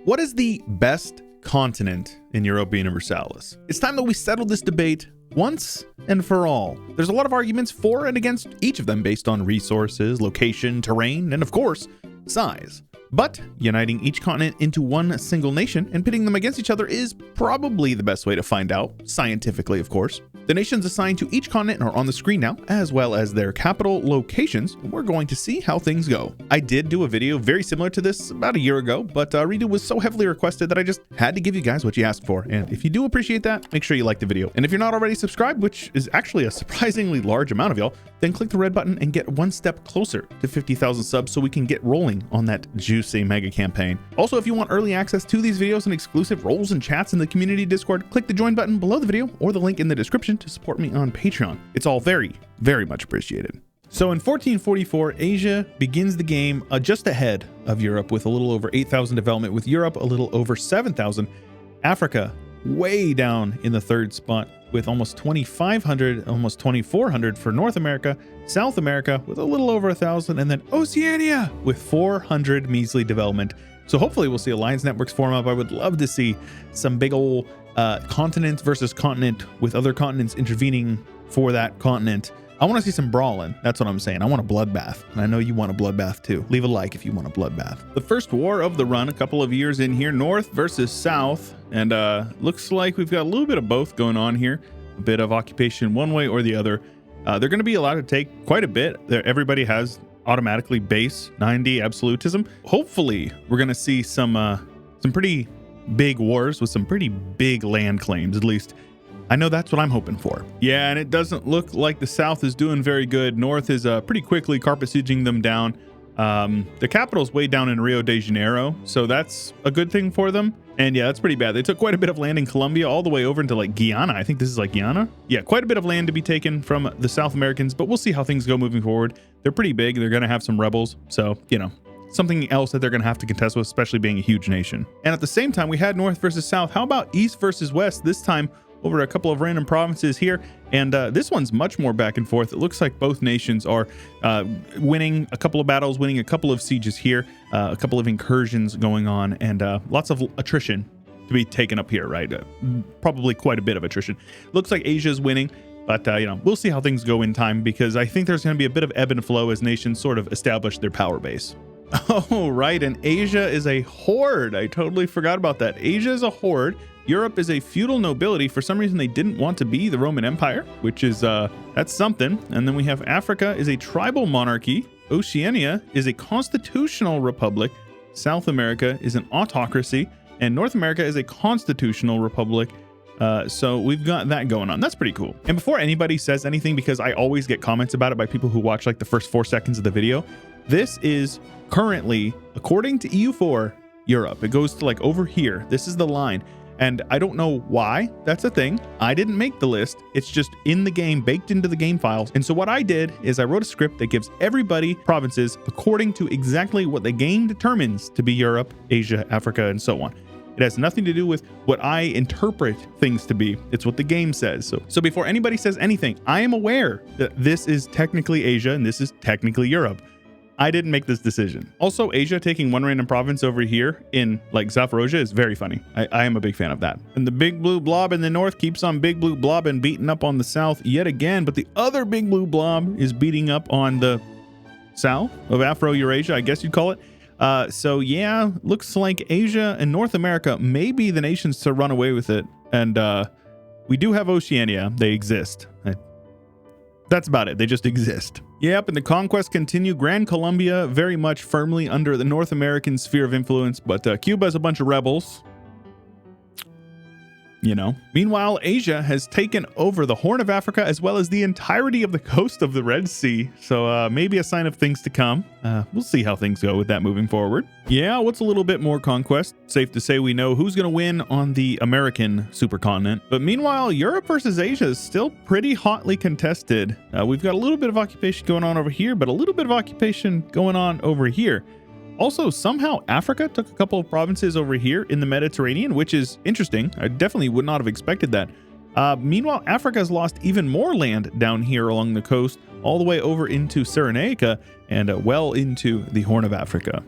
What is the best continent in Europa Universalis? It's time that we settle this debate once and for all. There's a lot of arguments for and against each of them based on resources, location, terrain, and of course, size. But uniting each continent into one single nation and pitting them against each other is probably the best way to find out, scientifically of course. The nations assigned to each continent are on the screen now, as well as their capital locations. We're going to see how things go. I did do a video very similar to this about a year ago, but redo was so heavily requested that I just had to give you guys what you asked for. And if you do appreciate that, make sure you like the video. And if you're not already subscribed, which is actually a surprisingly large amount of y'all, then click the red button and get one step closer to 50,000 subs so we can get rolling on that juicy mega campaign. Also, if you want early access to these videos and exclusive roles and chats in the community Discord, click the join button below the video or the link in the description to support me on Patreon. It's all very, very much appreciated. So in 1444, Asia begins the game just ahead of Europe with a little over 8,000 development, with Europe a little over 7,000, Africa way down in the third spot with almost 2,500, almost 2,400 for North America, South America with a little over 1,000, and then Oceania with 400 measly development. So hopefully we'll see alliance networks form up. I would love to see some big old continent versus continent with other continents intervening for that continent. I want to see some brawling. That's what I'm saying. I want a bloodbath, and I know you want a bloodbath too. Leave a like if you want a bloodbath. The first war of the run, a couple of years in here, North versus South, and looks like we've got a little bit of both going on here. A bit of occupation one way or the other. They're going to be allowed to take quite a bit. Everybody has automatically base 90 absolutism. Hopefully, we're going to see some pretty big wars with some pretty big land claims, at least. I know that's what I'm hoping for. Yeah, and it doesn't look like the South is doing very good. North is pretty quickly carpet sieging them down. The capital's way down in Rio de Janeiro, so that's a good thing for them. And yeah, that's pretty bad. They took quite a bit of land in Colombia, all the way over into like Guyana. I think this is like Guyana. Yeah, quite a bit of land to be taken from the South Americans, but we'll see how things go moving forward. They're pretty big. They're going to have some rebels. So, you know, something else that they're going to have to contest with, especially being a huge nation. And at the same time, we had North versus South. How about East versus West? This time over a couple of random provinces here, and this one's much more back and forth. It looks like both nations are winning a couple of battles, winning a couple of sieges here, a couple of incursions going on, and lots of attrition to be taken up here, right? Probably quite a bit of attrition. Looks like Asia's winning, but you know, we'll see how things go in time, because I think there's going to be a bit of ebb and flow as nations sort of establish their power base. Oh, right, and Asia is a horde. I totally forgot about that. Asia is a horde. Europe is a feudal nobility. For some reason, they didn't want to be the Roman Empire, which is, that's something. And then we have Africa is a tribal monarchy. Oceania is a constitutional republic. South America is an autocracy. And North America is a constitutional republic. So we've got that going on. That's pretty cool. And before anybody says anything, because I always get comments about it by people who watch like the first 4 seconds of the video, this is currently, according to EU4, Europe. It goes to like over here. This is the line. And I don't know why that's a thing. I didn't make the list. It's just in the game, baked into the game files. And so what I did is I wrote a script that gives everybody provinces according to exactly what the game determines to be Europe, Asia, Africa, and so on. It has nothing to do with what I interpret things to be. It's what the game says. So before anybody says anything, I am aware that this is technically Asia and this is technically Europe. I didn't make this decision. Also, Asia taking one random province over here in like Zaporozhye is very funny. I am a big fan of that. And the big blue blob in the north keeps on big blue blob and beating up on the south yet again. But the other big blue blob is beating up on the south of Afro-Eurasia, I guess you'd call it. So yeah, looks like Asia and North America may be the nations to run away with it. And we do have Oceania. They exist. That's about it. They just exist. Yep, and the conquests continue. Gran Colombia very much firmly under the North American sphere of influence, but Cuba has a bunch of rebels. You know. Meanwhile, Asia has taken over the Horn of Africa as well as the entirety of the coast of the Red Sea. So maybe a sign of things to come. We'll see how things go with that moving forward. Yeah, what's a little bit more conquest? Safe to say we know who's going to win on the American supercontinent. But meanwhile, Europe versus Asia is still pretty hotly contested. We've got a little bit of occupation going on over here, but a little bit of occupation going on over here. Also, somehow Africa took a couple of provinces over here in the Mediterranean, which is interesting. I definitely would not have expected that. Meanwhile, Africa has lost even more land down here along the coast, all the way over into Cyrenaica and well into the Horn of Africa.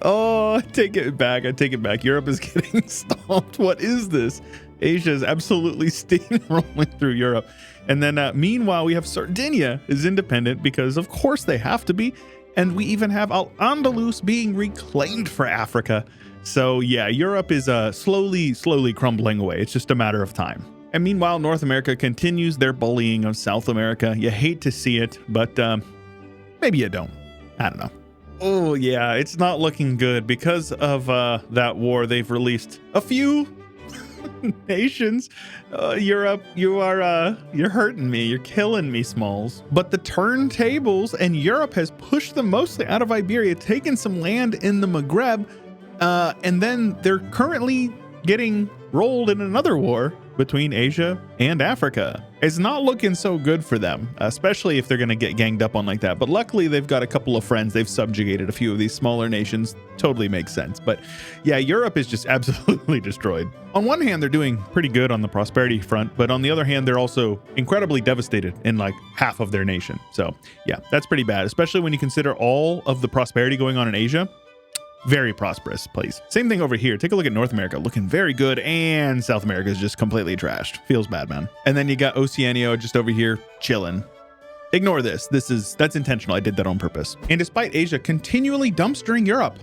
Oh, I take it back. I take it back. Europe is getting stomped. What is this? Asia is absolutely steamrolling through Europe. And then meanwhile, we have Sardinia is independent because of course they have to be. And we even have Al-Andalus being reclaimed for Africa. So yeah, Europe is slowly crumbling away. It's just a matter of time. And meanwhile, North America continues their bullying of South America. You hate to see it, but maybe you don't. I don't know. Oh yeah, it's not looking good because of that war. They've released a few nations. Europe, you're hurting me. You're killing me, Smalls. But the turntables, and Europe has pushed them mostly out of Iberia, taken some land in the Maghreb, and then they're currently getting rolled in another war between Asia and Africa. It's not looking so good for them, especially if they're going to get ganged up on like that. But luckily, they've got a couple of friends. They've subjugated a few of these smaller nations. Totally makes sense. But yeah, Europe is just absolutely destroyed. On one hand, they're doing pretty good on the prosperity front, but on the other hand, they're also incredibly devastated in like half of their nation. So yeah, that's pretty bad, especially when you consider all of the prosperity going on in Asia. Very prosperous place. Same thing over here. Take a look at North America, looking very good, and South America is just completely trashed. Feels bad, man. And then you got Oceania just over here chilling. Ignore this. That's intentional. I did that on purpose. And despite Asia continually dumpstering Europe,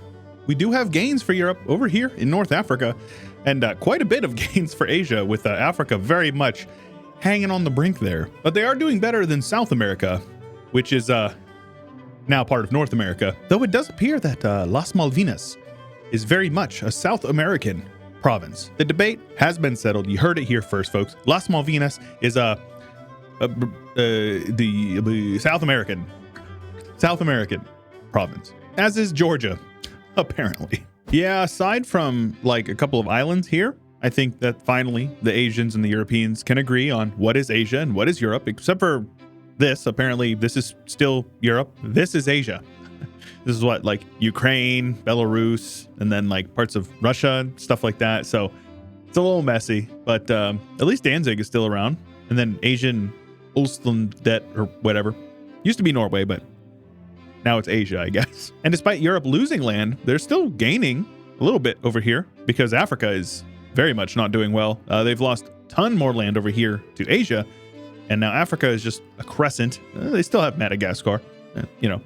we do have gains for Europe over here in North Africa, and quite a bit of gains for Asia, with Africa very much hanging on the brink there. But they are doing better than South America, which is now part of North America, though it does appear that Las Malvinas is very much a South American province. The debate has been settled. You heard it here first, folks. Las Malvinas is the South American province, as is Georgia, apparently. Yeah, aside from like a couple of islands here, I think that finally the Asians and the Europeans can agree on what is Asia and what is Europe, except for this. Apparently this is still Europe. This is Asia. This is what, like Ukraine, Belarus, and then like parts of Russia, stuff like that. So it's a little messy, but at least Danzig is still around. And then Asian Ulstlandet or whatever. Used to be Norway, but now it's Asia, I guess. And despite Europe losing land, they're still gaining a little bit over here because Africa is very much not doing well. They've lost a ton more land over here to Asia. And now Africa is just a crescent. They still have Madagascar. You know,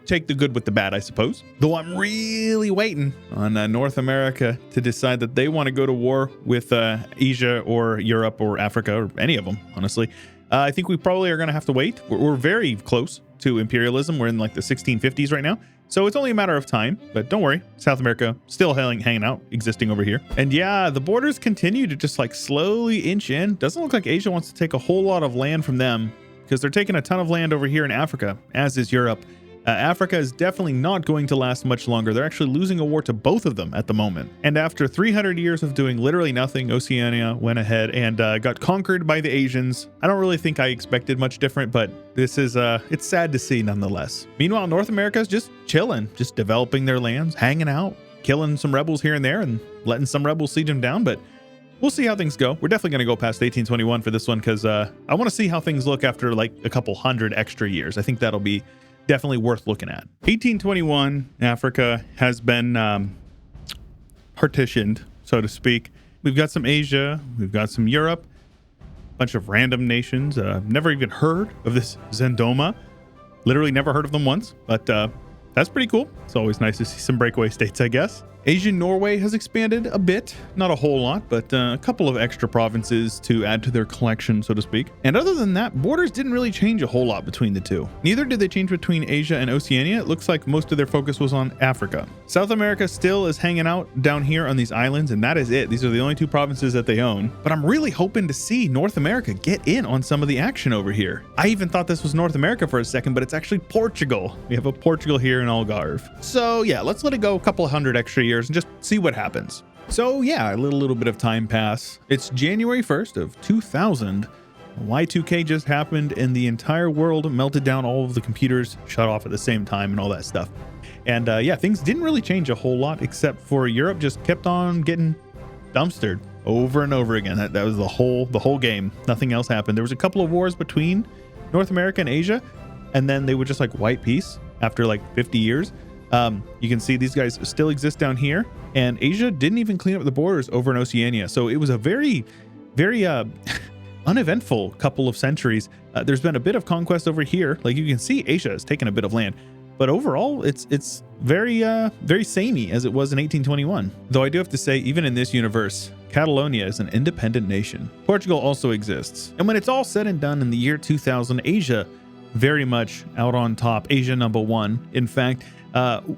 take the good with the bad, I suppose. Though I'm really waiting on North America to decide that they want to go to war with Asia or Europe or Africa or any of them, honestly. I think we probably are going to have to wait. We're very close to imperialism. We're in like the 1650s right now. So it's only a matter of time, but don't worry. South America still hanging out, existing over here. And yeah, the borders continue to just like slowly inch in. Doesn't look like Asia wants to take a whole lot of land from them because they're taking a ton of land over here in Africa, as is Europe. Africa is definitely not going to last much longer. They're actually losing a war to both of them at the moment. And after 300 years of doing literally nothing, Oceania went ahead and got conquered by the Asians. I don't really think I expected much different, but this is, it's sad to see nonetheless. Meanwhile, North America is just chilling, just developing their lands, hanging out, killing some rebels here and there and letting some rebels siege them down. But we'll see how things go. We're definitely going to go past 1821 for this one because I want to see how things look after like a couple hundred extra years. I think that'll be definitely worth looking at. 1821, Africa has been partitioned, so to speak. We've got some Asia, we've got some Europe, a bunch of random nations. Never even heard of this Zendoma. Literally never heard of them once, but that's pretty cool. It's always nice to see some breakaway states, I guess. Asian Norway has expanded a bit, not a whole lot, but a couple of extra provinces to add to their collection, so to speak. And other than that, borders didn't really change a whole lot between the two. Neither did they change between Asia and Oceania. It looks like most of their focus was on Africa. South America still is hanging out down here on these islands, and that is it. These are the only two provinces that they own. But I'm really hoping to see North America get in on some of the action over here. I even thought this was North America for a second, but it's actually Portugal. We have a Portugal here in Algarve. So yeah, let's let it go a couple hundred extra years and just see what happens. So yeah, a little bit of time pass. It's January 1st of 2000. Y2K just happened and the entire world melted down. All of the computers shut off at the same time and all that stuff. And yeah, things didn't really change a whole lot except for Europe just kept on getting dumpstered over and over again. That was the whole game. Nothing else happened. There was a couple of wars between North America and Asia, and then they would just like white peace after like 50 years. You can see these guys still exist down here, and Asia didn't even clean up the borders over in Oceania. So it was a very uneventful couple of centuries. There's been a bit of conquest over here. Like you can see, Asia has taken a bit of land, but overall it's very samey as it was in 1821. Though I do have to say, even in this universe, Catalonia is an independent nation. Portugal also exists. And when it's all said and done in the year 2000, Asia very much out on top. Asia #1. In fact,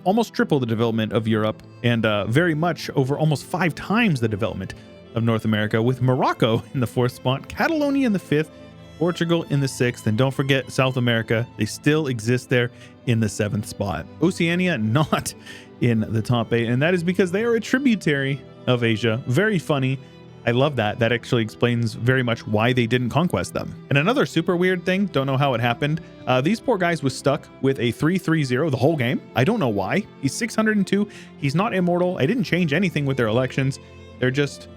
almost triple the development of Europe, and very much over almost 5 times the development of North America, with Morocco in the 4th spot, Catalonia in the 5th, Portugal in the 6th, and don't forget South America. They still exist there in the 7th spot. Oceania not in the top 8, and that is because they are a tributary of Asia. Very funny. I love that. That actually explains very much why they didn't conquest them. And another super weird thing, don't know how it happened. These poor guys was stuck with a 330 the whole game. I don't know why. He's 602. He's not immortal. I didn't change anything with their elections. They're just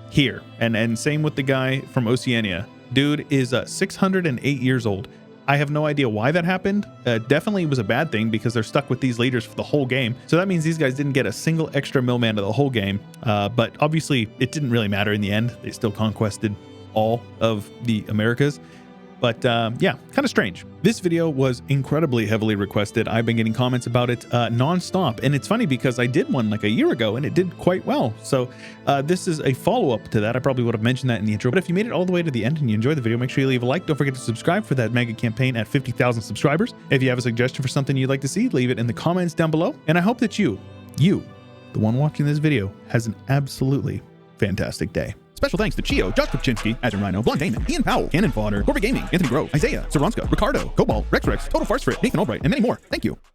here. And same with the guy from Oceania. Dude is 608 years old. I have no idea why that happened. Definitely was a bad thing because they're stuck with these leaders for the whole game. So that means these guys didn't get a single extra millman to the whole game. But obviously it didn't really matter in the end. They still conquested all of the Americas. But yeah, kind of strange. This video was incredibly heavily requested. I've been getting comments about it nonstop. And it's funny because I did one like a year ago and it did quite well. So this is a follow-up to that. I probably would have mentioned that in the intro. But if you made it all the way to the end and you enjoyed the video, make sure you leave a like. Don't forget to subscribe for that mega campaign at 50,000 subscribers. If you have a suggestion for something you'd like to see, leave it in the comments down below. And I hope that you, the one watching this video, has an absolutely fantastic day. Special thanks to Chio, Josh Kupczynski, Azure Rhino, Blonde Damon, Ian Powell, Cannon Fodder, Corporate Gaming, Anthony Grove, Isaiah, Saronska, Ricardo, Cobalt, Rex, Total Farce Frit, Nathan Albright, and many more. Thank you.